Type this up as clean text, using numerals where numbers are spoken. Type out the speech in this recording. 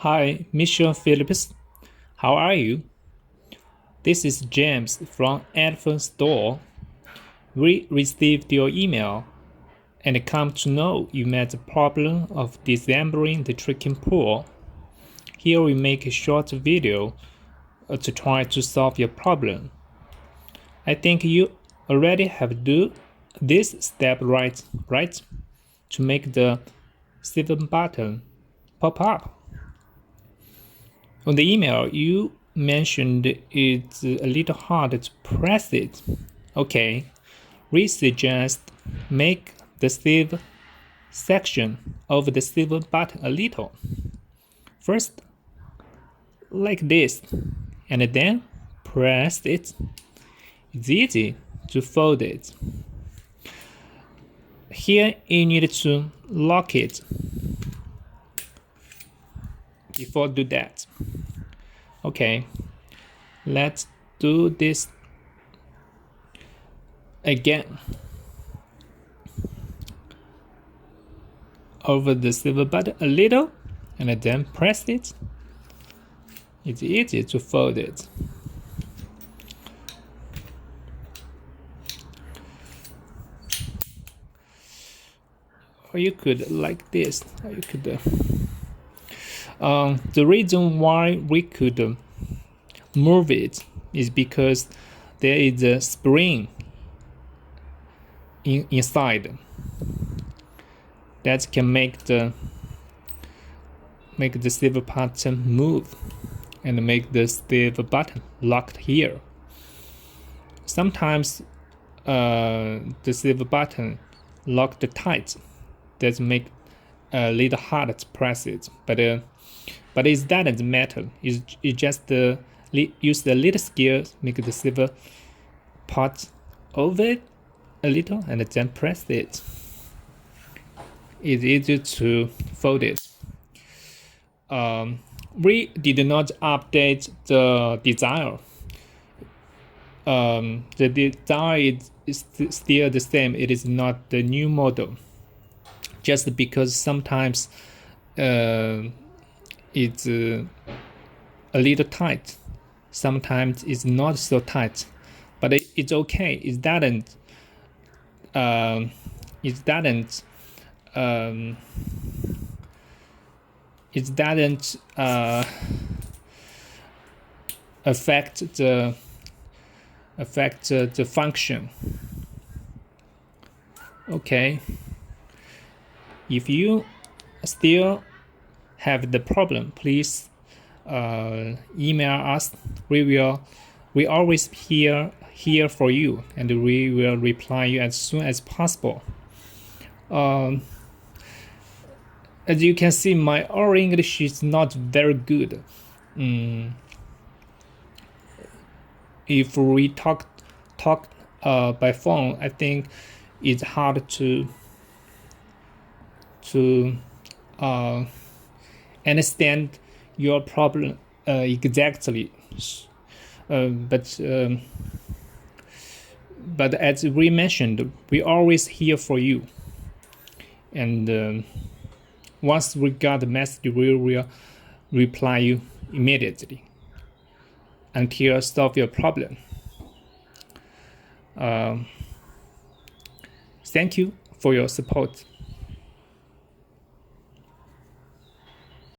Hi, Mission Phillips. How are you? This is James from ALAFEN store. We received your email and come to know you met the problem of disassembling the trekking pole. Here we make a short video to try to solve your problem. I think you already have do this step right? To make the silver button pop up. On the email, you mentioned it's a little hard to press it. Okay, we suggest make the save section of the silver button a little. First, like this, and then press it. It's easy to fold it. Here you need to lock it. Before do that. Okay, let's do this again. Over the silver button a little, and then press it. It's easy to fold it. Or you could like this. Or you could. The reason why we could move it is because there is a spring inside that can make the silver button move and make the silver button locked here. Sometimes the silver button locked tight. That make a little hard to press it, but it doesn't matter. It just use a little skill, make the silver part over it a little, and then press it. It's easy to fold it. We did not update the design. The design is still the same. It is not the new model. Just because sometimes it's a little tight, sometimes it's not so tight, but it's okay. It doesn't affect the function. Okay. If you still have the problem, please email us. We always here for you, and we will reply you as soon as possible. As you can see, my oral English is not very good. If we talk by phone, I think it's hard to understand your problem exactly, but as we mentioned, we always here for you, and once we got the message, we will reply you immediately until solve your problem. Thank you for your support.